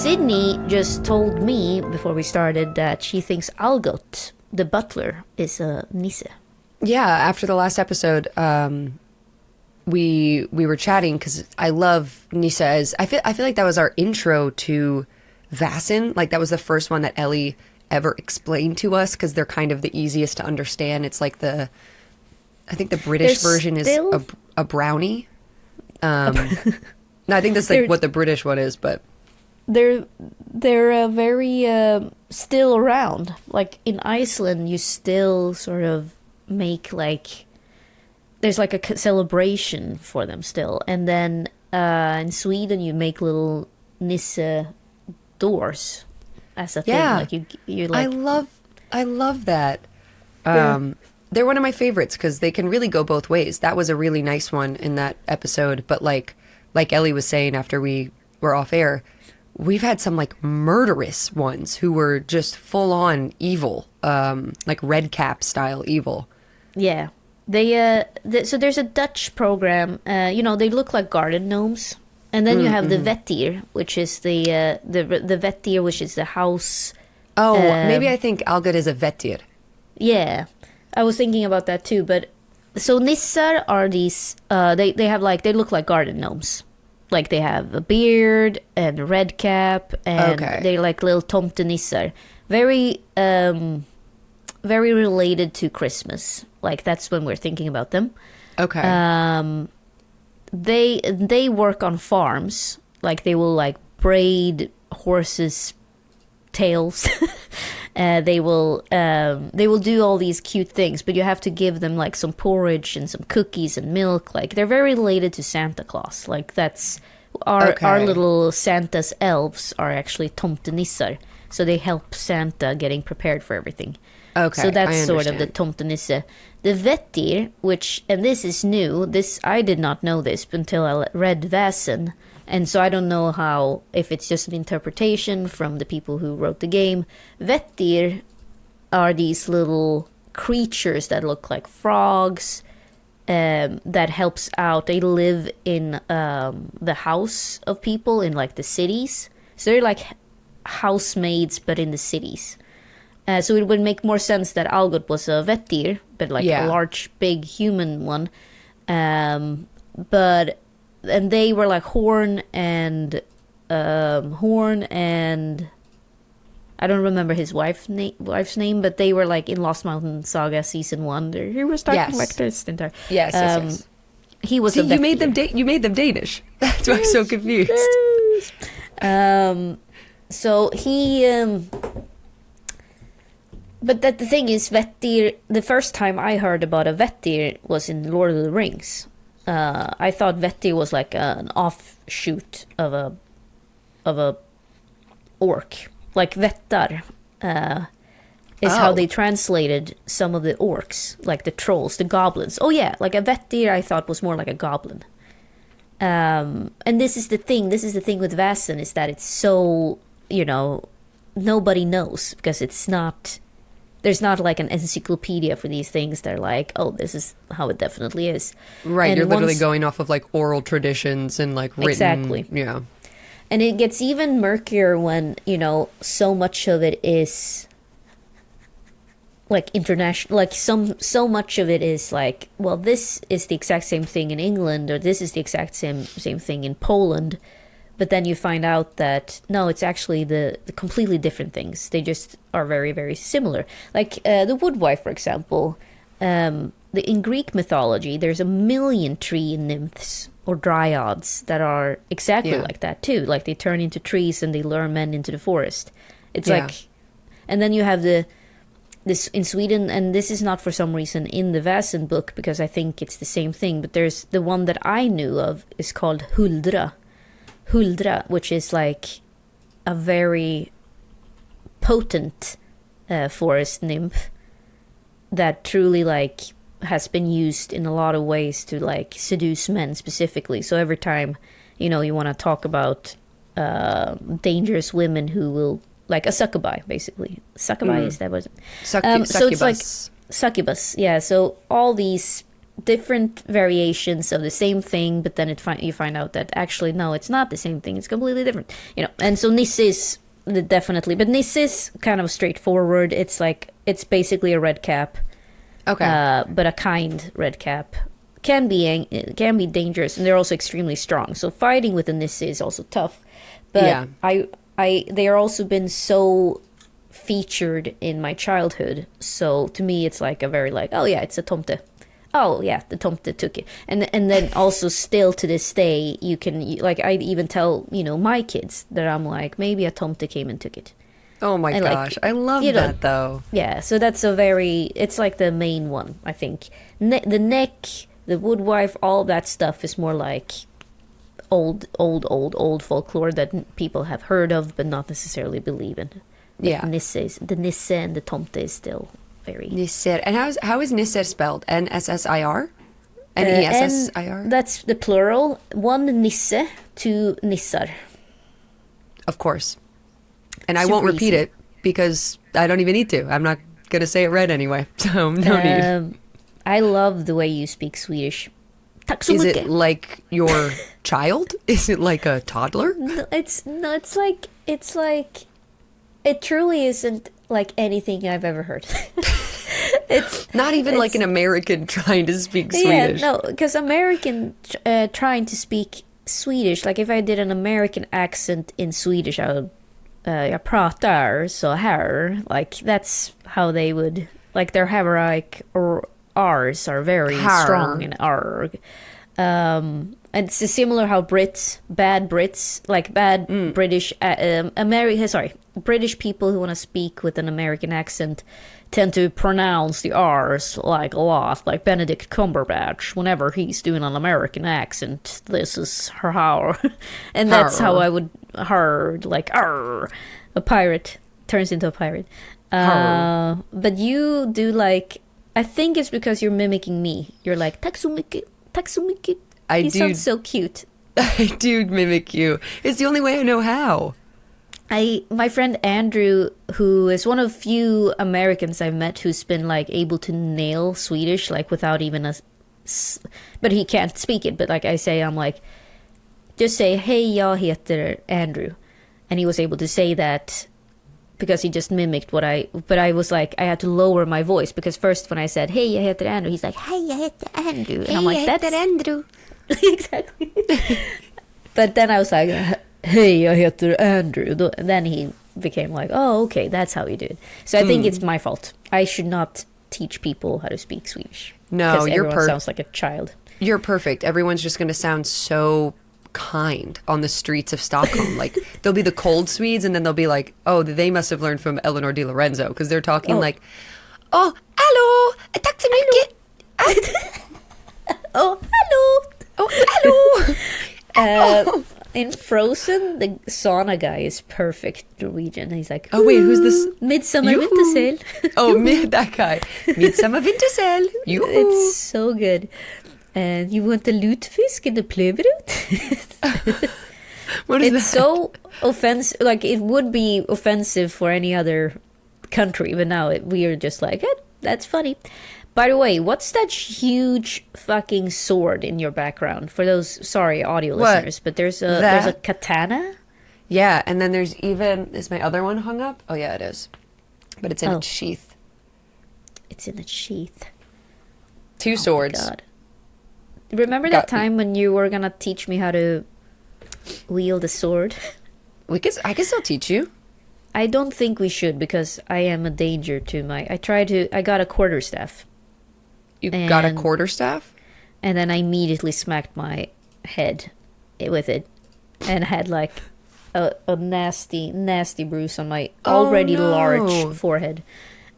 Sydney just told me before we started that she thinks Algot, the butler, is a Nisse. Yeah, after the last episode, we were chatting because I love Nisse as I feel like that was our intro to Vaesen. Like that was the first one that Ellie ever explained to us because they're kind of the easiest to understand. It's like I think the British version is a brownie. No, I think that's like what the British one is, but they're very still around. Like in Iceland, you still sort of make like there's like a celebration for them still, and then in Sweden you make little Nisse doors as a thing. Like you like. I love that. They're one of my favorites because they can really go both ways. That was a really nice one in that episode, but like Ellie was saying after we were off air, we've had some like murderous ones who were just full on evil, like Red Cap style evil. Yeah, so there's a Dutch program. They look like garden gnomes, and then you have the Vettir, which is the Vettir, which is the house. Oh, maybe I think Algot is a Vettir. Yeah, I was thinking about that too. But so Nissar are these. They have like they look like garden gnomes. Like they have a beard and a red cap, and they're like little tomtenissar. Very, very related to Christmas. Like that's when we're thinking about them. Okay. They work on farms. Like they will like braid horses' tails. They will do all these cute things, but you have to give them like some porridge and some cookies and milk. Like they're very related to Santa Claus. Like that's our little Santa's elves are actually tomtenissar, so they help Santa getting prepared for everything. Okay, so that's sort of the tomtenisse. The Vettir, and this is new. This I did not know this until I read Vaesen. And so I don't know if it's just an interpretation from the people who wrote the game. Vettir are these little creatures that look like frogs that helps out. They live in the house of people in like the cities. So they're like housemaids, but in the cities. So it would make more sense that Algot was a Vettir, but like a large, big human one. And they were like Horn and I don't remember his wife's name, but they were like in Lost Mountain Saga season 1. He was talking like this entire. Yes. He was. See, you made them Danish. That's why I'm so confused. Yes. So he. But the thing is, Vettir. The first time I heard about a Vettir was in Lord of the Rings. I thought Vettir was like an offshoot of a orc. Like Vettar is how they translated some of the orcs, like the trolls, the goblins. Oh yeah, like a Vettir I thought was more like a goblin. And this is the thing with Vaesen is that it's so, nobody knows because there's not like an encyclopedia for these things. They're like, oh, this is how it definitely is. Right, and you're literally going off of like oral traditions and like written. Exactly. Yeah. And it gets even murkier when, so much of it is like international, like so much of it is like, well, this is the exact same thing in England, or this is the exact same thing in Poland. But then you find out that, no, it's actually the completely different things. They just are very, very similar. Like the woodwife, for example, in Greek mythology, there's 1 million tree nymphs or dryads that are exactly like that too. Like they turn into trees and they lure men into the forest. It's like, and then you have this in Sweden, and this is not for some reason in the Vaesen book because I think it's the same thing. But there's the one that I knew of is called Huldra, which is like a very potent forest nymph that truly like has been used in a lot of ways to like seduce men specifically. So every time you want to talk about dangerous women who will, like a succubi basically. Succubi is that was succubus. So it's like succubus. Yeah, so all these different variations of the same thing, but then you find out that actually no, it's not the same thing. It's completely different, you know. And so Nisse is definitely, but Nisse is kind of straightforward. It's like it's basically a red cap, Okay. but a kind red cap. Can be dangerous, and they're also extremely strong. So fighting with the Nisse is also tough. But Yeah. they are also been so featured in my childhood. So to me, it's like a very like, oh yeah, it's a tomte. Oh yeah, the tomte took it, and then also still to this day, like I even tell my kids that I'm like maybe a tomte came and took it. Oh my And, like, gosh, I love you know, that though. Yeah, so that's it's like the main one, I think. The neck, the woodwife, all that stuff is more like old folklore that people have heard of but not necessarily believe in. But Yeah. the Nisse and the tomte is still very... Nisser. And how is Nisser spelled? N-S-S-I-R? N-E-S-S-I-R? That's the plural. One Nisse, two Nissar. Of course. And I Super won't repeat easy. it because I don't even need to. I'm not going to say it right anyway. So no need. I love the way you speak Swedish. Tack så Is mycket. it like your child? Is it like a toddler? No, it's like it truly isn't like anything I've ever heard. It's Not even like it's- an American trying to speak yeah, Swedish. no, because American trying to speak Swedish, like if I did an American accent in Swedish, I would jag pratar så här, like that's how they would, like their Haveric or R's are very Har. strong in R. And it's similar how bad Brits, like bad British, British people who want to speak with an American accent tend to pronounce the R's like a lot, like Benedict Cumberbatch, whenever he's doing an American accent, this is how, and that's how Har. I would heard, like, Arr, a pirate turns into a pirate. Har. But you do like, I think it's because you're mimicking me. You're like, tack så mycket, tack så mycket. I You do. sound so cute. I do mimic you. It's the only way I know how. My friend Andrew, who is one of few Americans I've met who's been like able to nail Swedish, like without even but he can't speak it. But like I say, I'm like, just say, "Hej, jag heter Andrew," and he was able to say that because he just mimicked what But I was like, I had to lower my voice because first when I said, "Hej, jag heter Andrew," he's like, "Hej, jag heter Andrew," and I'm like, "That's Andrew." exactly." But then I was like, "Hey, jag heter Andrew." And then he became like, "Oh, okay, that's how you do it." So I think it's my fault. I should not teach people how to speak Swedish. No, because you're everyone sounds like a child. You're perfect. Everyone's just going to sound so kind on the streets of Stockholm. Like there'll be the cold Swedes, and then they'll be like, "Oh, they must have learned from Ellinor DiLorenzo," because they're talking like, "Oh, hello, tack så mycket." Oh, hello. Oh, hello. In Frozen, the sauna guy is perfect Norwegian. He's like, Oh, wait, who's this? Midsummer Yoo-hoo. Wintersail. Oh, that guy. Midsummer Wintersail. You. It's so good. And you want the lutefisk in the plöverut? What is It's that? so offensive. Like, it would be offensive for any other country, but now we are just like, that's funny. By the way, what's that huge fucking sword in your background? For those, sorry, audio What? listeners, but there's a katana. Yeah, and then there's even, is my other one hung up? Oh, yeah, it is. But it's in Oh. its sheath. It's in a sheath. Two swords. God. Remember that Got- time when you were gonna teach me how to wield a sword? I can still teach you. I don't think we should because I am a danger to I got a quarterstaff. You got a And- quarterstaff? And then I immediately smacked my head with it and had like a nasty, nasty bruise on my already no. large forehead.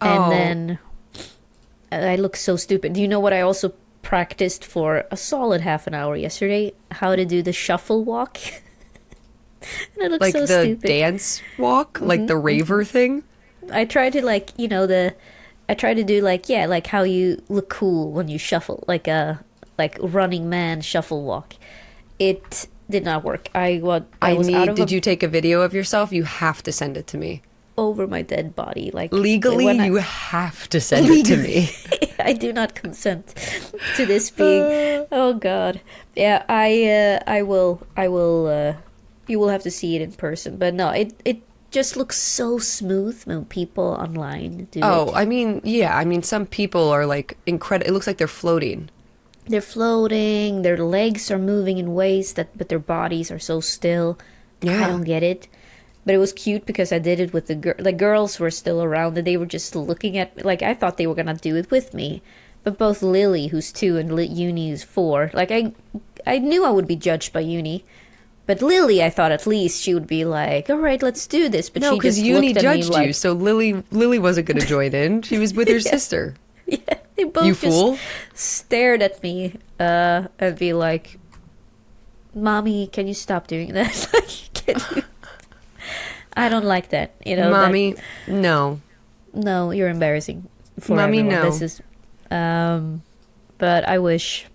And Oh. then I look so stupid. Do you know what I also practiced for a solid half an hour yesterday? How to do the shuffle walk. And I look Like so the stupid. dance walk? Like the raver thing? I tried to I tried to do like how you look cool when you shuffle, like a running man shuffle walk. It did not work. I was out of Did you take a video of yourself? You have to send it to me. over my dead body. Like Legally, when you have to send it to me. I do not consent. to this being. Oh God, yeah. I will. You will have to see it in person. But no, it just looks so smooth when people online do it. I mean, yeah. I mean, some people are like incredible. It looks like they're floating. They're floating. Their legs are moving in ways but their bodies are so still. Yeah. I don't get it. But it was cute because I did it with the girls were still around and they were just looking at me. Like, I thought they were gonna do it with me. But both Lily, who's 2, and Uni, who's 4, like, I knew I would be judged by Uni. But Lily, I thought at least she would be like, all right, let's do this. But No, she because just Uni looked at me judged like, you, so Lily wasn't going to join in. She was with her sister. yeah, they both You just fool. stared at me and be like, Mommy, can you stop doing that? Like, can you? I don't like that. You know, Mommy, no. No, you're embarrassing for Mommy, everyone. no. This is, but I wish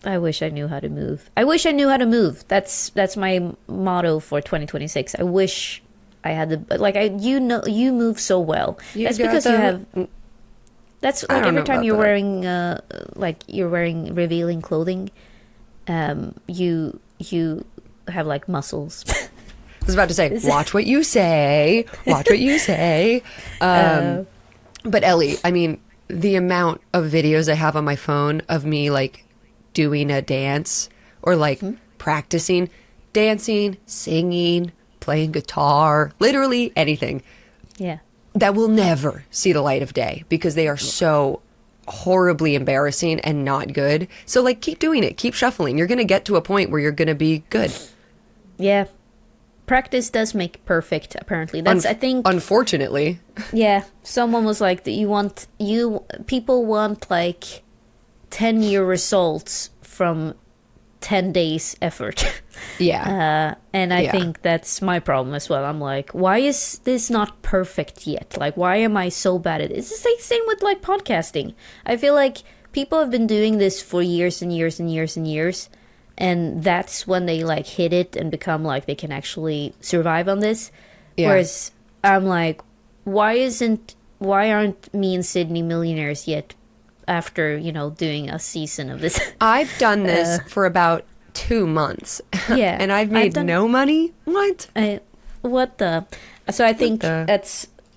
I knew how to move. I wish I knew how to move. That's my motto for 2026. I wish I had the you move so well. That's because you have. That's like every time you're wearing you're wearing revealing clothing, you have like muscles. I was about to say, watch what you say. Watch what you say. But Ellie, I mean, the amount of videos I have on my phone of me like doing a dance or like practicing, dancing, singing, playing guitar, literally anything. Yeah. That will never see the light of day because they are so horribly embarrassing and not good. So like keep doing it. Keep shuffling. You're going to get to a point where you're going to be good. Yeah. Practice does make perfect, apparently. That's I think unfortunately. Yeah, someone was like, people want like 10-year results from 10 days effort. Yeah. And I think that's my problem as well. I'm like, why is this not perfect yet? Like, why am I so bad at it? It's the same with like podcasting. I feel like people have been doing this for years and years and years and years. And that's when they like hit it and become like they can actually survive on this. Yeah. Whereas I'm like, why aren't me and Sydney millionaires yet after, doing a season of this? I've done this for about 2 months. Yeah. And I've made no money? What? What the? So I think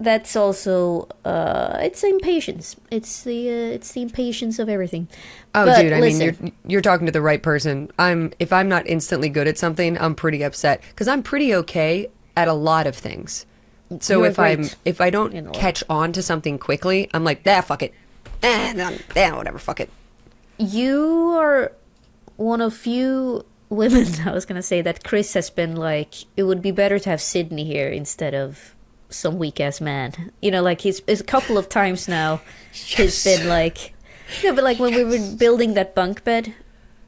that's also it's impatience. It's the impatience of everything. Oh, but dude, I mean, you're talking to the right person. If I'm not instantly good at something, I'm pretty upset because I'm pretty okay at a lot of things. So if I don't catch on to something quickly, I'm like, fuck it. Whatever, fuck it. You are one of few women, I was gonna say, that Chris has been like, it would be better to have Sydney here instead of some weak ass man. Like he's a couple of times now. He's been like, but like when we were building that bunk bed,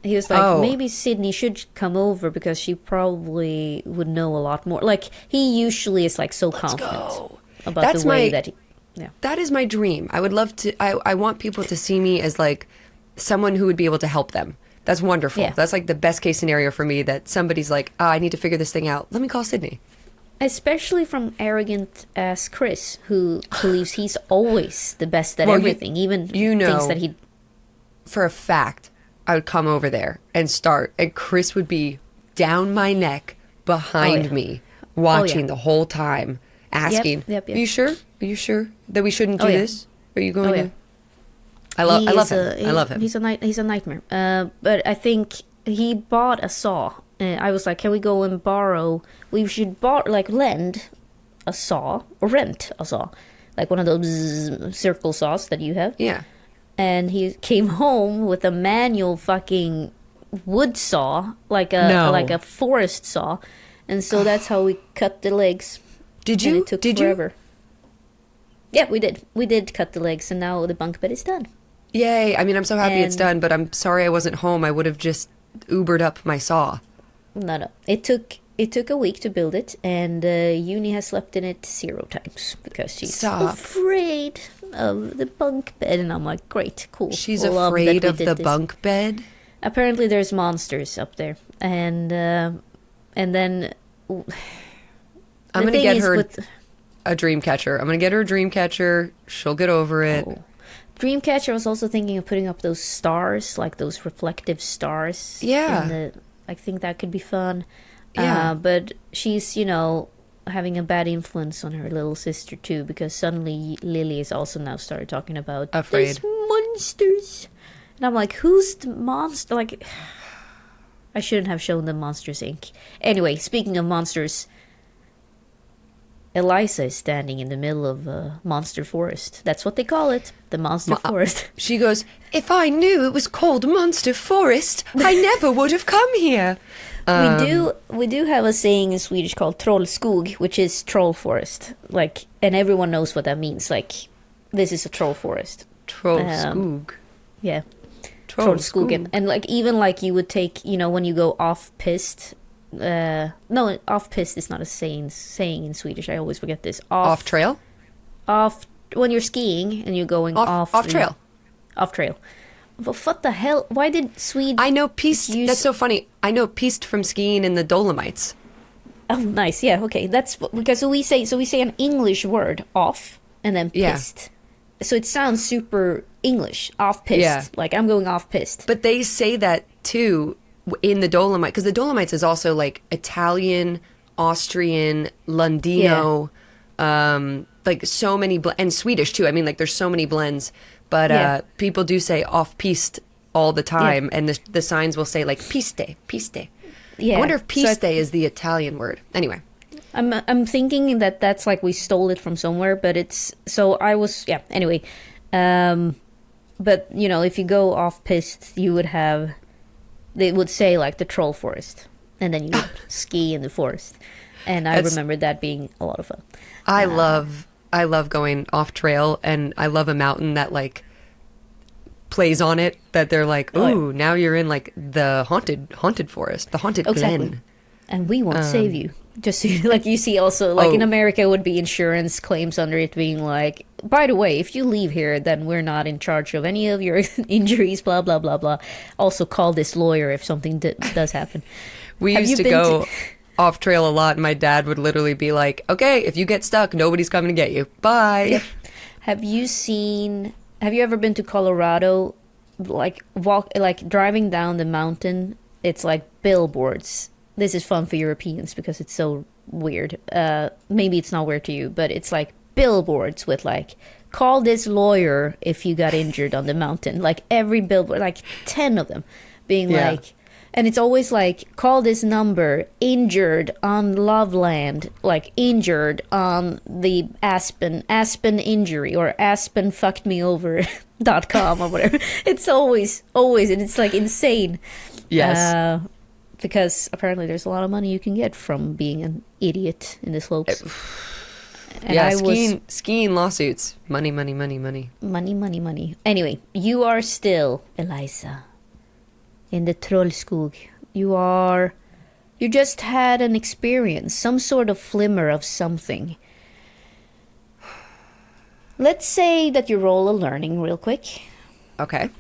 he was like, maybe Sydney should come over because she probably would know a lot more. Like he usually is like so confident about the way that he. Yeah. That is my dream. I would love to. I want people to see me as like someone who would be able to help them. That's wonderful. Yeah. That's like the best case scenario for me. That somebody's like, I need to figure this thing out. Let me call Sydney. Especially from arrogant ass Chris, who believes he's always the best at everything, even things that he. For a fact, I would come over there and start, and Chris would be down my neck behind me, watching the whole time, asking, Yep. Are you sure? Are you sure that we shouldn't do this? Are you going to? I love him. I love him. He's a nightmare. But I think he bought a saw. I was like, can we go and borrow? We should lend a saw or rent a saw, like one of those circle saws that you have. Yeah. And he came home with a manual fucking wood saw, like a forest saw, and so that's how we cut the legs. Did you? And it took forever. Yeah, we did. We did cut the legs, and now the bunk bed is done. Yay! I mean, I'm so happy it's done, but I'm sorry I wasn't home. I would have just Ubered up my saw. No. It took a week to build it, and Uni has slept in it 0 times because she's afraid of the bunk bed. And I'm like, great, cool. She's afraid of the bunk bed? Apparently there's monsters up there. And then... I'm going to get her a dream catcher. I'm going to get her a dream catcher. She'll get over it. Dreamcatcher, I was also thinking of putting up those stars, like those reflective stars. Yeah. I think that could be fun. Yeah. But she's, having a bad influence on her little sister too, because suddenly Lily has also now started talking about Afraid. these monsters. And I'm like, who's the monster? Like, I shouldn't have shown them Monsters Inc. Anyway, speaking of monsters, Eliza is standing in the middle of a monster forest. That's what they call it, the monster forest. She goes, if I knew it was called Monster Forest, I never would have come here. We do have a saying in Swedish called trollskog, which is troll forest. Like, and everyone knows what that means. Like, this is a troll forest. Trollskog. Yeah. Trollskogen. And like, even like you would take, when you go off-piste. No, off-piste is not a saying in Swedish. I always forget this. Off trail? When you're skiing and you're going off trail. Off trail. Well, what the hell? Why did Sweden... I know piste. That's so funny. I know piste from skiing in the Dolomites. Oh, nice. Yeah, okay. That's because we say an English word, off, and then piste. Yeah. So it sounds super English, off-piste. Yeah. Like, I'm going off-piste. But they say that, too, in the Dolomites, because the Dolomites is also, like, Italian, Austrian, Londino, like, so many... and Swedish, too. I mean, like, there's so many blends. But people do say off-piste all the time, and the signs will say, like, piste. Yeah. I wonder if piste is the Italian word. Anyway. I'm thinking that that's like we stole it from somewhere, but it's... So I was... Yeah, anyway. But, if you go off-piste, you would have... They would say, like, the troll forest. And then you would ski in the forest. And I remember that being a lot of fun. I love going off trail, and I love a mountain that like plays on it. That they're like, ooh, now you're in like the haunted forest, the haunted glen, and we won't save you. Just like you see, also like in America, would be insurance claims under it being like, by the way, if you leave here, then we're not in charge of any of your injuries. Blah blah blah blah. Also, call this lawyer if something does happen. We used to go off trail a lot, and my dad would literally be like, okay, if you get stuck, nobody's coming to get you, bye. Yep. Have you ever been to Colorado? Like driving down the mountain, it's like billboards. This is fun for Europeans because it's so weird. Maybe it's not weird to you, but it's like billboards with like, call this lawyer if you got injured on the mountain. Like every billboard, like 10 of them being like, and it's always like, call this number, injured on Loveland, like injured on the Aspen injury, or Aspen fucked me over.com or whatever. It's always, and it's like insane. Yes. Because apparently there's a lot of money you can get from being an idiot in the slopes. And skiing lawsuits. Money. Anyway, you are still Eliza. In the Trollskog. You just had an experience, some sort of flimmer of something. Let's say that you roll a learning real quick. Okay.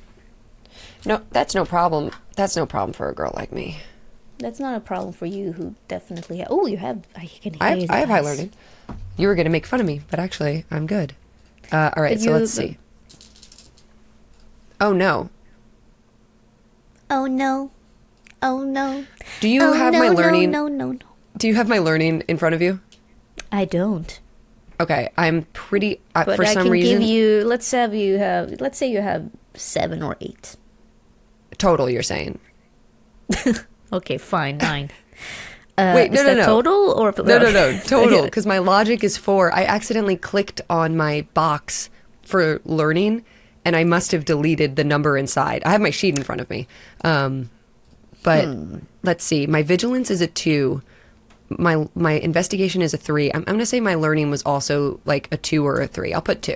No, that's no problem. That's no problem for a girl like me. That's not a problem for you, who definitely have... Oh, you have... I have high learning. You were going to make fun of me, but actually, I'm good. All right, so let's see. Oh, no. Oh no. Do you have my learning? No. Do you have my learning in front of you? I don't. Okay, I'm pretty but for I some can reason. Give you. Let's say you have 7 or 8. Total, you're saying? Okay, fine, 9. Wait, no. Total or no, total. Because my logic is 4. I accidentally clicked on my box for learning, and I must have deleted the number inside. I have my sheet in front of me. But let's see. My vigilance is a 2. My investigation is a 3. I'm going to say my learning was also like a 2 or a 3. I'll put 2.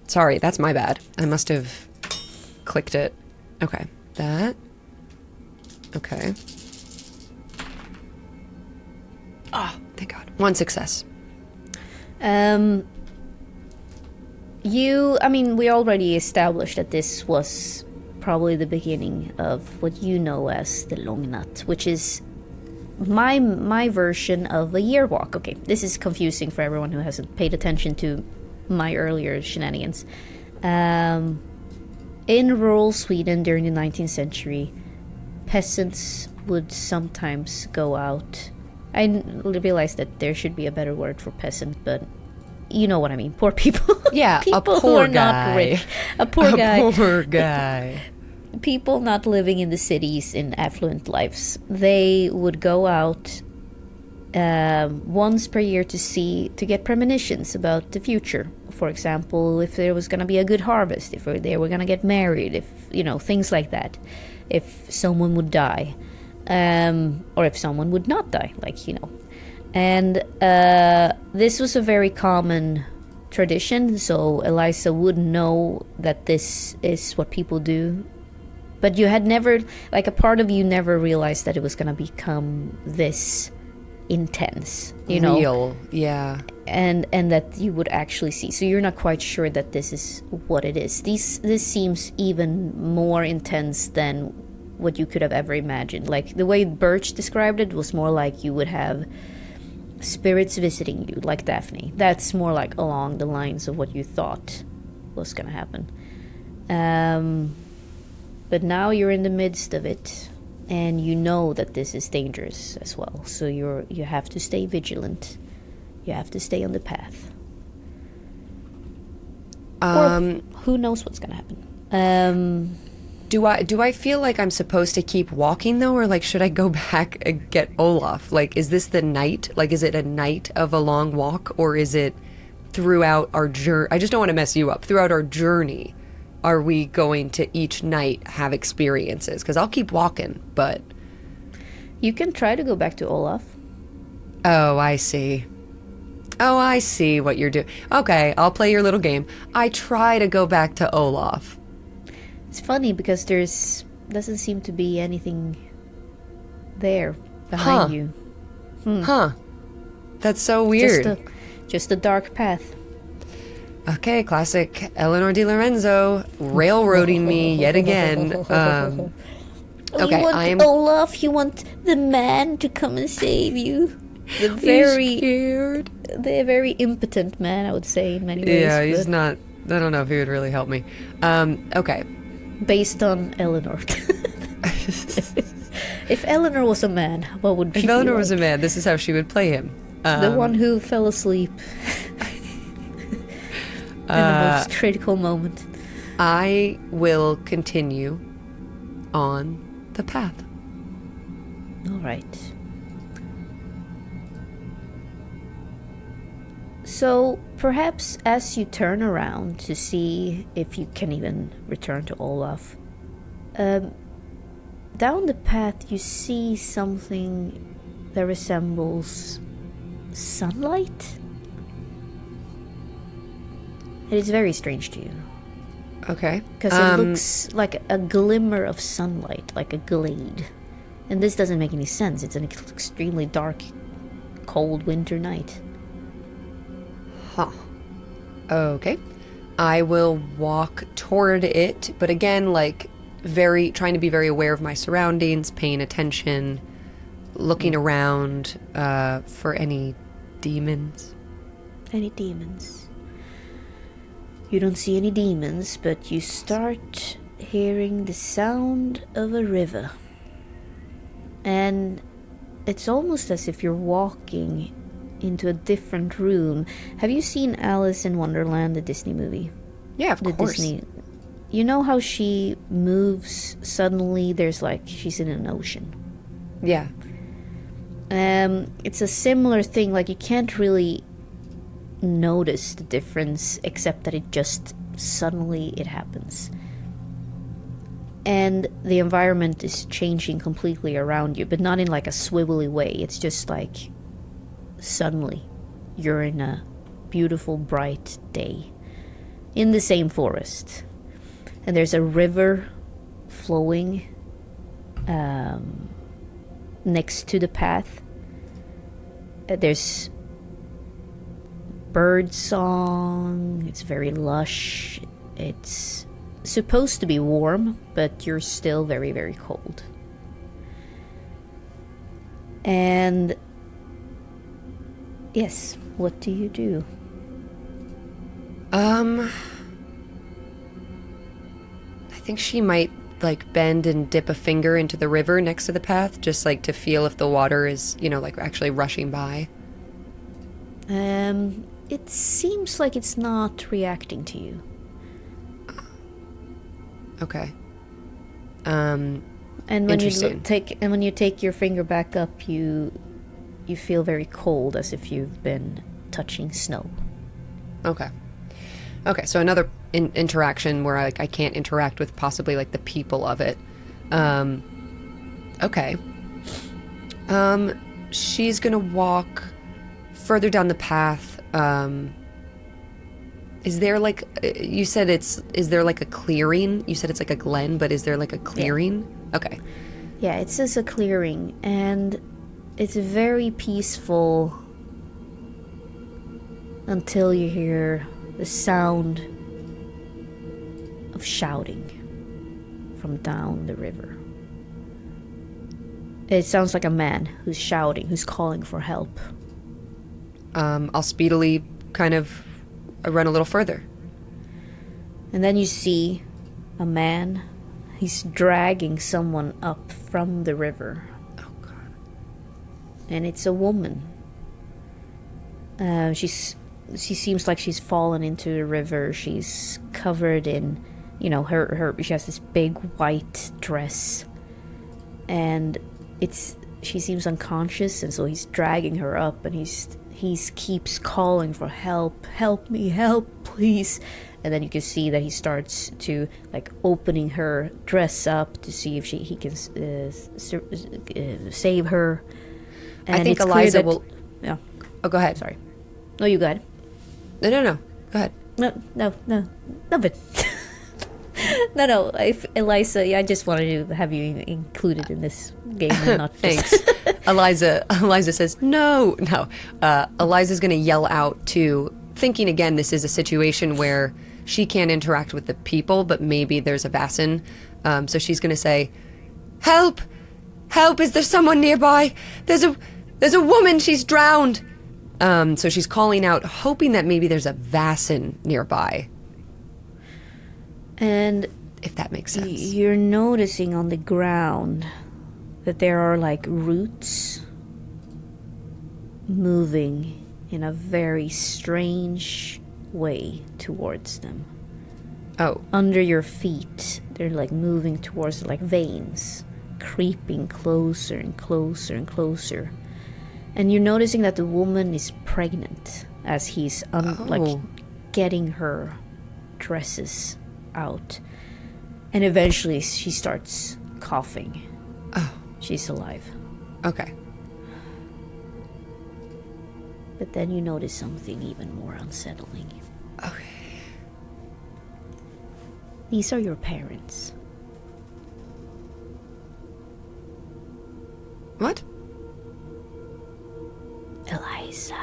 Sorry, that's my bad. I must have clicked it. Okay. That. Okay. Ah, thank God. 1 success. We already established that this was probably the beginning of what you know as the long nut, which is my version of a year walk. Okay, this is confusing for everyone who hasn't paid attention to my earlier shenanigans. In rural Sweden during the 19th century, peasants would sometimes go out. I realize that there should be a better word for peasant, but you know what I mean. Poor people. Yeah, people a who poor are guy. not rich. A poor guy. A poor guy. People not living in the cities in affluent lives. They would go out once per year to get premonitions about the future. For example, if there was going to be a good harvest, if they were going to get married, if things like that, if someone would die, or if someone would not die, and this was a very common tradition. So Eliza would know that this is what people do, but you had never, a part of you never realized that it was going to become this intense, Real, yeah. And that you would actually see. So you're not quite sure that this is what it is. This seems even more intense than what you could have ever imagined. Like the way Birch described it was more like you would have spirits visiting you, like Daphne. That's more like along the lines of what you thought was gonna happen. But now you're in the midst of it, and you know that this is dangerous as well. So you have to stay vigilant. You have to stay on the path. Or who knows what's gonna happen. Do I feel like I'm supposed to keep walking though, or should I go back and get Olaf? Is this the night? Is it a night of a long walk, or is it throughout our journey? I just don't want to mess you up. Throughout our journey, are we going to each night have experiences? Because I'll keep walking, but you can try to go back to Olaf. Oh, I see. Oh, I see what you're doing. Okay, I'll play your little game. I try to go back to Olaf. It's funny because doesn't seem to be anything there behind you. Huh. That's so weird. Just a dark path. Okay, classic Ellinor DiLorenzo railroading me yet again. Okay, you want Olaf, you want the man to come and save you. The very impotent man, I would say, in many ways. Yeah, he's not. I don't know if he would really help me. Okay. Based on Ellinor. If Ellinor was a man, what would she be? If Ellinor like? was a man, this is how she would play him. The one who fell asleep in the most critical moment. I will continue on the path. All right. So perhaps as you turn around to see if you can even return to Olaf, down the path you see something that resembles sunlight. It is very strange to you. Okay. Because it looks like a glimmer of sunlight, like a glade. And this doesn't make any sense. It's an extremely dark, cold winter night. Huh. Okay. I will walk toward it, but again, trying to be very aware of my surroundings, paying attention, looking around for any demons. Any demons? You don't see any demons, but you start hearing the sound of a river. And it's almost as if you're walking into a different room. Have you seen Alice in Wonderland, the Disney movie? Yeah, of course. Disney. You know how she moves suddenly? She's in an ocean. Yeah. It's a similar thing. You can't really notice the difference, except that it just suddenly it happens. And the environment is changing completely around you, but not in a swivelly way. It's just suddenly you're in a beautiful bright day in the same forest, and there's a river flowing next to the path. There's bird song. It's very lush. It's supposed to be warm, but you're still very, very cold. And yes, what do you do? think she might like bend and dip a finger into the river next to the path, just like to feel if the water is, like actually rushing by. It seems like it's not reacting to you. Okay. And when you take your finger back up, you feel very cold, as if you've been touching snow. Okay, so another interaction where I can't interact with possibly like the people of it. Okay. She's gonna walk further down the path. Is there like, you said is there like a clearing? You said it's like a glen, but is there like a clearing? Yeah. Okay. Yeah, it's just a clearing, and it's very peaceful until you hear the sound of shouting from down the river. It sounds like a man who's shouting, who's calling for help. I'll speedily kind of run a little further. And then you see a man. He's dragging someone up from the river. Oh, God. And it's a woman. She seems like she's fallen into the river. She's covered in, she has this big white dress. And she seems unconscious, and so he's dragging her up, and he keeps calling for help. Help me, help, please. And then you can see that he starts to like opening her dress up to see if he can save her. And I think Eliza will. Yeah. Oh, go ahead. Sorry. No, you go ahead. No. Go ahead. No, but no. Eliza, I just wanted to have you included in this game and not Thanks. Eliza says, no. Eliza's going to yell out to, thinking again, this is a situation where she can't interact with the people, but maybe there's a Vasen. So she's going to say, help! Help! Is there someone nearby? There's a woman, she's drowned! So she's calling out, hoping that maybe there's a Vasen nearby. And if that makes sense. You're noticing on the ground that there are like roots moving in a very strange way towards them. Oh. Under your feet, they're like moving towards like veins, creeping closer and closer and closer. And you're noticing that the woman is pregnant as he's like getting her dresses out. And eventually she starts coughing. Oh. She's alive. Okay. But then you notice something even more unsettling. Okay. These are your parents. What? Eliza.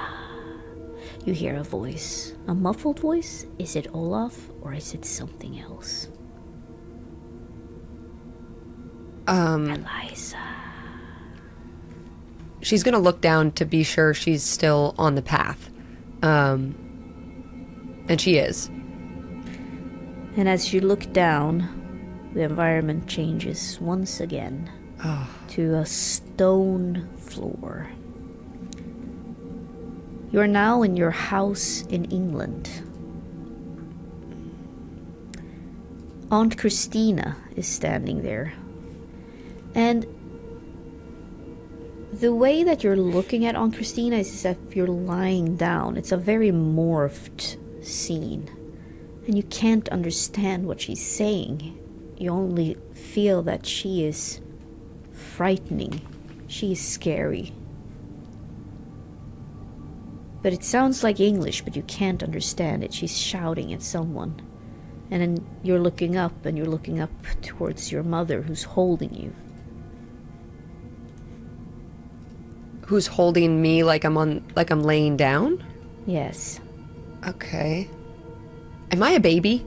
You hear a voice. A muffled voice? Is it Olaf or is it something else? Eliza. She's gonna look down to be sure she's still on the path. And she is. And as you look down, the environment changes once again to a stone floor. You are now in your house in England. Aunt Christina is standing there. And the way that you're looking at Aunt Christina is as if you're lying down. It's a very morphed scene. And you can't understand what she's saying. You only feel that she is frightening. She is scary. But it sounds like English, but you can't understand it. She's shouting at someone. And then you're looking up, and you're looking up towards your mother who's holding you. Who's holding me like I'm laying down? Yes. Okay. Am I a baby?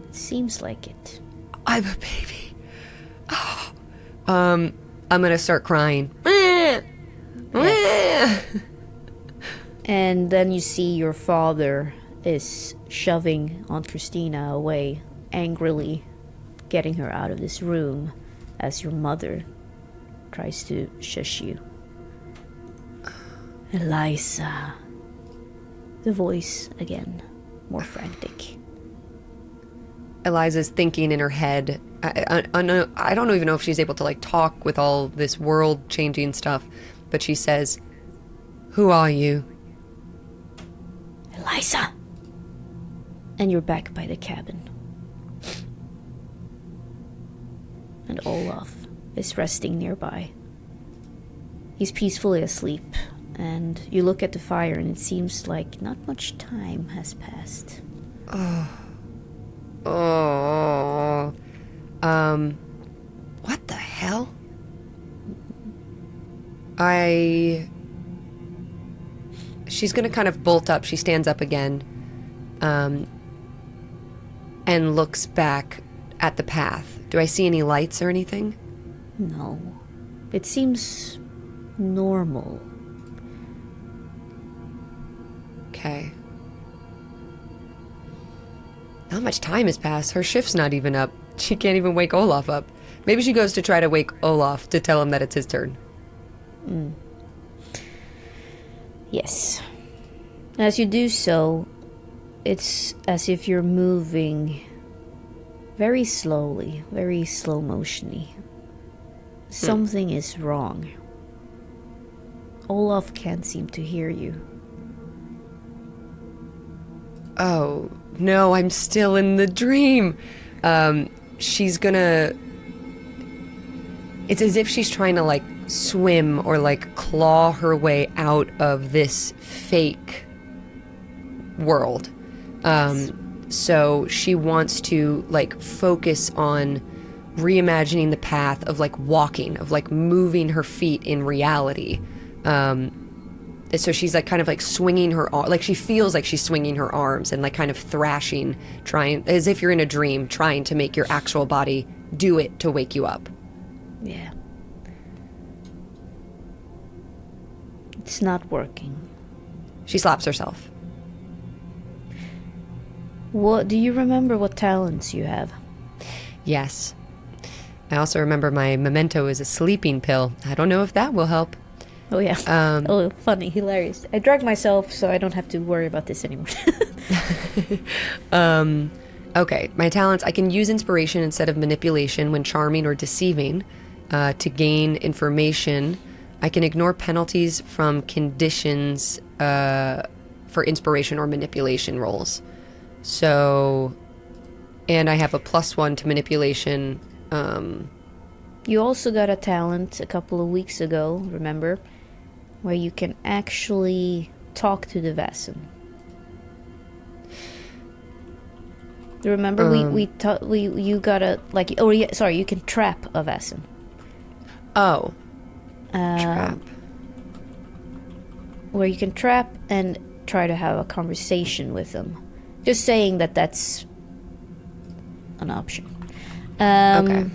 It seems like it. I'm a baby. Oh. I'm gonna start crying. Yes. And then you see your father is shoving Aunt Christina away angrily getting her out of this room as your mother tries to shush you. Eliza. The voice again, more frantic. Eliza's thinking in her head. I don't even know if she's able to like talk with all this world-changing stuff, but she says, "Who are you?" Eliza! And you're back by the cabin. And Olaf is resting nearby. He's peacefully asleep, and you look at the fire and it seems like not much time has passed. What the hell? She's gonna kind of bolt up. She stands up again, and looks back at the path. Do I see any lights or anything? No. It seems normal. Okay. Not much time has passed. Her shift's not even up. She can't even wake Olaf up. Maybe she goes to try to wake Olaf to tell him that it's his turn. Yes. As you do so, it's as if you're moving very slowly, very slow motiony. Something is wrong. Olaf can't seem to hear you. Oh, no, I'm still in the dream. She's gonna... It's as if she's trying to, like, swim or, like, claw her way out of this fake world. So she wants to, like, focus on reimagining the path of, like, walking, of, like, moving her feet in reality. So she's like kind of like swinging her like she feels like she's swinging her arms and like kind of thrashing, trying as if you're in a dream, trying to make your actual body do it to wake you up. Yeah. It's not working. She slaps herself. What do you remember what talents you have? Yes. I also remember my memento is a sleeping pill. I don't know if that will help. Oh, yeah. Funny, hilarious. I drug myself, so I don't have to worry about this anymore. Okay, my talents. I can use inspiration instead of manipulation when charming or deceiving to gain information. I can ignore penalties from conditions for inspiration or manipulation rolls. So, and I have a +1 to manipulation. You also got a talent a couple of weeks ago, remember? Where you can actually talk to the Vaesen. Remember you got a like you can trap a Vaesen. Oh. Trap. Where you can trap and try to have a conversation with them. Just saying that that's an option. Okay.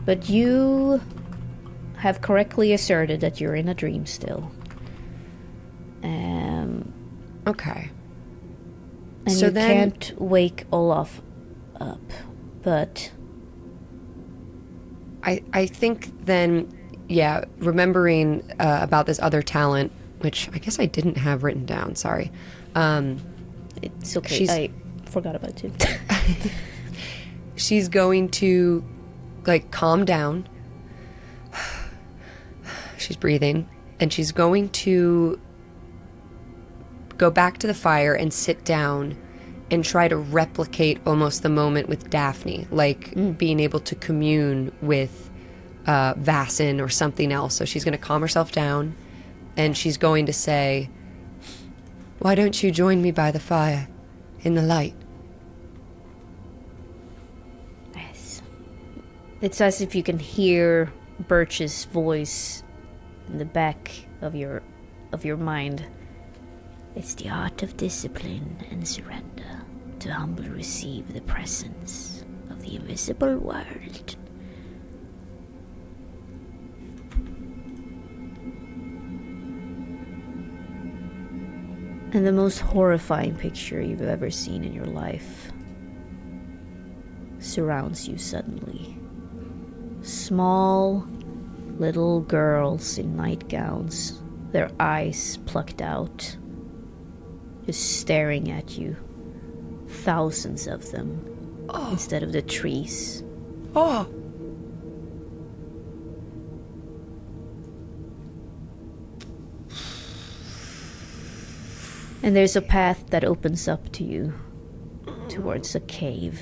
But you have correctly asserted that you're in a dream still. Okay. And so you then... can't wake Olaf up, but... I think then, yeah, remembering about this other talent, which I guess I didn't have written down, sorry. It's okay, I forgot about it. She's going to, like, calm down. She's breathing. And she's going to go back to the fire and sit down and try to replicate almost the moment with Daphne. Like, being able to commune with Vaesen or something else. So she's going to calm herself down. And she's going to say, "Why don't you join me by the fire in the light?" Yes. It's as if you can hear Birch's voice in the back of your mind. It's the art of discipline and surrender to humbly receive the presence of the invisible world. And the most horrifying picture you've ever seen in your life surrounds you suddenly. Small little girls in nightgowns, their eyes plucked out, just staring at you. Thousands of them, instead of the trees. Oh. And there's a path that opens up to you towards a cave.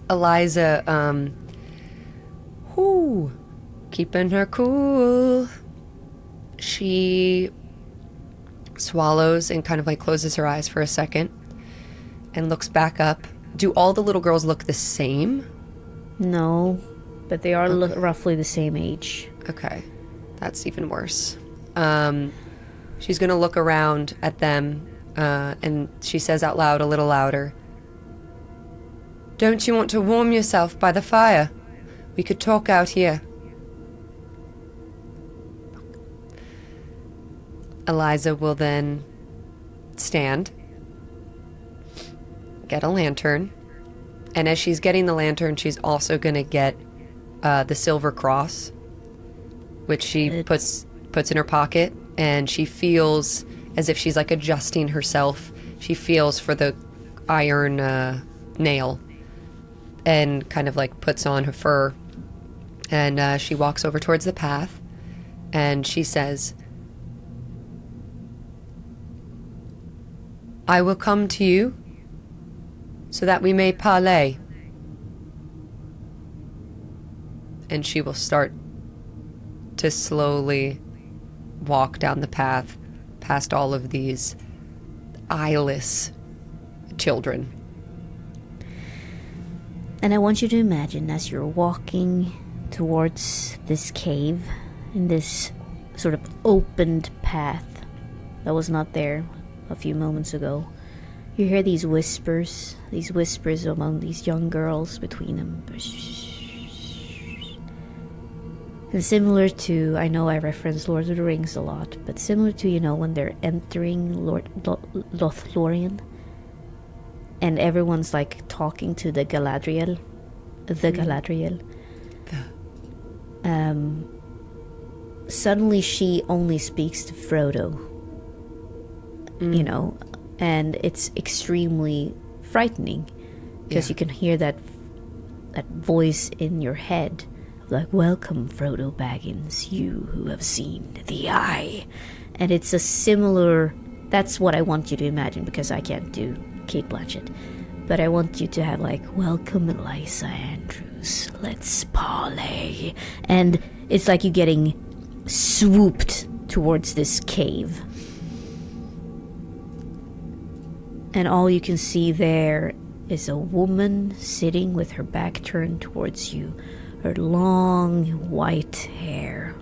Eliza, keeping her cool. She swallows and kind of like closes her eyes for a second and looks back up. Do all the little girls look the same? No, but they are roughly the same age. Okay, that's even worse. She's gonna look around at them, and she says out loud, a little louder, "Don't you want to warm yourself by the fire? We could talk out here." Eliza will then stand, get a lantern, and as she's getting the lantern, she's also going to get the silver cross, which she puts in her pocket, and she feels as if she's like adjusting herself. She feels for the iron nail and kind of like puts on her fur, and she walks over towards the path, and she says, "I will come to you so that we may parley." And she will start to slowly walk down the path past all of these eyeless children. And I want you to imagine as you're walking towards this cave in this sort of opened path that was not there a few moments ago, you hear these whispers among these young girls between them. And similar to, I know I reference Lord of the Rings a lot, but similar to, you know, when they're entering Lothlorien, and everyone's like talking to the Galadriel. Suddenly she only speaks to Frodo. You know, and it's extremely frightening because you can hear that voice in your head, like, "Welcome, Frodo Baggins, you who have seen the eye." And it's a similar, that's what I want you to imagine, because I can't do Kate Blanchett, but I want you to have like, "Welcome, Eliza Andrews, let's parley." And it's like you getting swooped towards this cave, and all you can see there is a woman sitting with her back turned towards you, her long white hair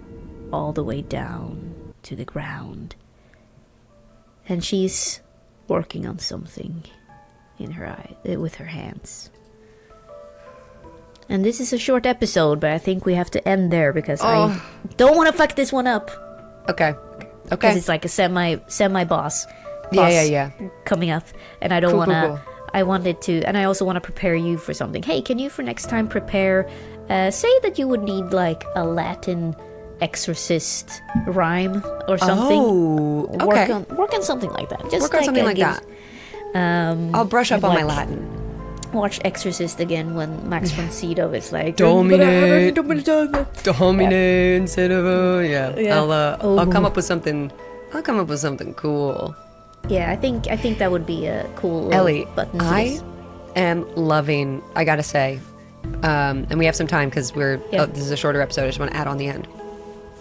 all the way down to the ground, and she's working on something in her eye with her hands. And this is a short episode, but I think we have to end there because I don't want to fuck this one up. Okay. Because it's like a semi boss. Yeah. Coming up, and I don't want to. Cool. I wanted to, and I also want to prepare you for something. Hey, can you for next time prepare? Say that you would need like a Latin exorcist rhyme or something. Oh, okay. Work on something like that. Just work on something like that. I'll brush up on my Latin. Watch Exorcist again when Max von Sydow is like Domine instead of yeah. I'll come up with something. I'll come up with something cool. Yeah, I think that would be a cool Ellie, button to I this. am loving, I gotta say, and we have some time because this is a shorter episode. I just want to add on the end.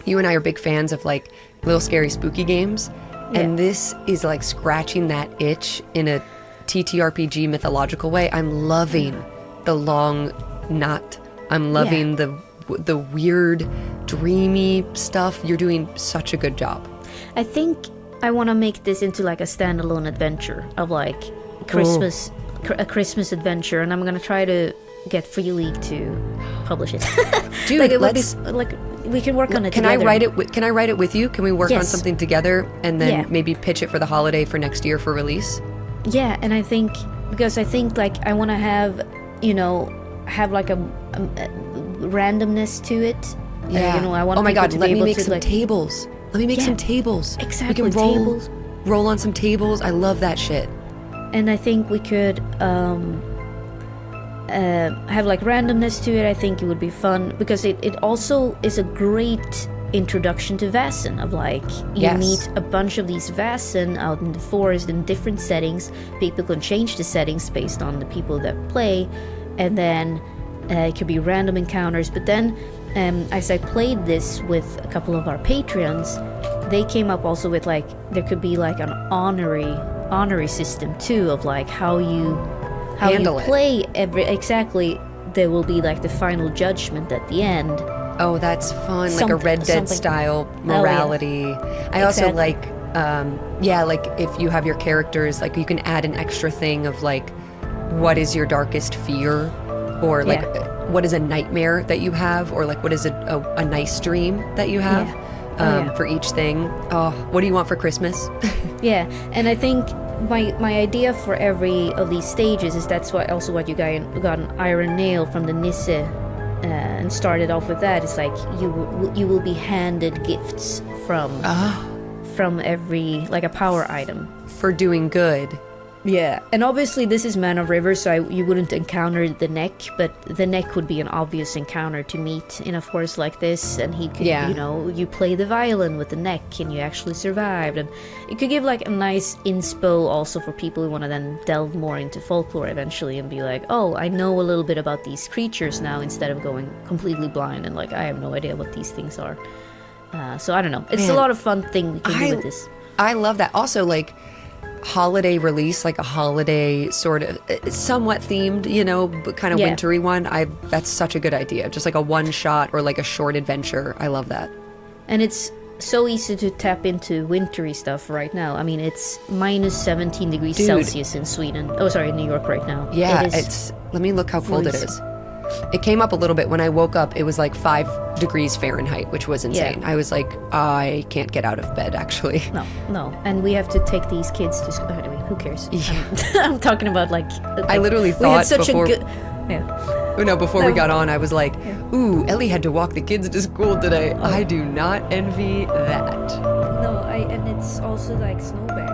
You and I are big fans of like little scary spooky games, and this is like scratching that itch in a TTRPG mythological way. I'm loving the long knot. I'm loving the weird, dreamy stuff. You're doing such a good job. I think I want to make this into like a standalone adventure of like a Christmas adventure, and I'm gonna try to get Free League to publish it. Dude, like let's we can work on it. Can together. I write it? Can I write it with you? Can we work on Yes. something together and then Yeah. maybe pitch it for the holiday for next year for release? Yeah, and I think because I think like I want to have, have like a randomness to it. Yeah. I want oh my people God, to let be me able make to some like tables. Let me make Yeah, some tables. exactly, We can tables. roll on some tables. I love that shit. And I think we could have like randomness to it. I think it would be fun because it also is a great introduction to Vaesen of like you Yes. meet a bunch of these Vaesen out in the forest in different settings. People can change the settings based on the people that play, and then it could be random encounters. But then as I played this with a couple of our Patreons, they came up also with like there could be like an honorary system too of like how you Handle it. play exactly. There will be like the final judgment at the end. Oh, that's fun. Like a Red Dead something. style morality. I also Exactly. like, like if you have your characters, like you can add an extra thing of like, what is your darkest fear? Or like, what is a nightmare that you have? Or like, what is a nice dream that you have? Yeah. For each thing. Oh, what do you want for Christmas? Yeah, and I think my idea for every of these stages is that's what you got an iron nail from the Nisse and started off with that. It's like you will be handed gifts from every like a power item For doing good. Yeah, and obviously this is Man of River, so you wouldn't encounter the neck, but the neck would be an obvious encounter to meet in a forest like this, and he could, you play the violin with the neck, and you actually survived, and it could give like a nice inspo also for people who want to then delve more into folklore eventually and be like, oh, I know a little bit about these creatures now, instead of going completely blind and like, I have no idea what these things are. So I don't know. It's a lot of fun thing we can do with this. I love that. Also, like, holiday release, like a holiday sort of somewhat themed, but kind of wintry one. That's such a good idea. Just like a one shot or like a short adventure. I love that. And it's so easy to tap into wintry stuff right now. I mean, it's minus 17 degrees Celsius in Sweden. Oh, sorry, in New York right now. Yeah, let me look how cold it is. It came up a little bit when I woke up. It was like 5 degrees Fahrenheit, which was insane. Yeah. I was like, I can't get out of bed, actually. No. And we have to take these kids to school. Anyway, who cares? Yeah. I'm talking about like I literally we had thought such before... a good... before we got on, I was like, ooh, Ellie had to walk the kids to school today. I do not envy that. No, and it's also like snowbear.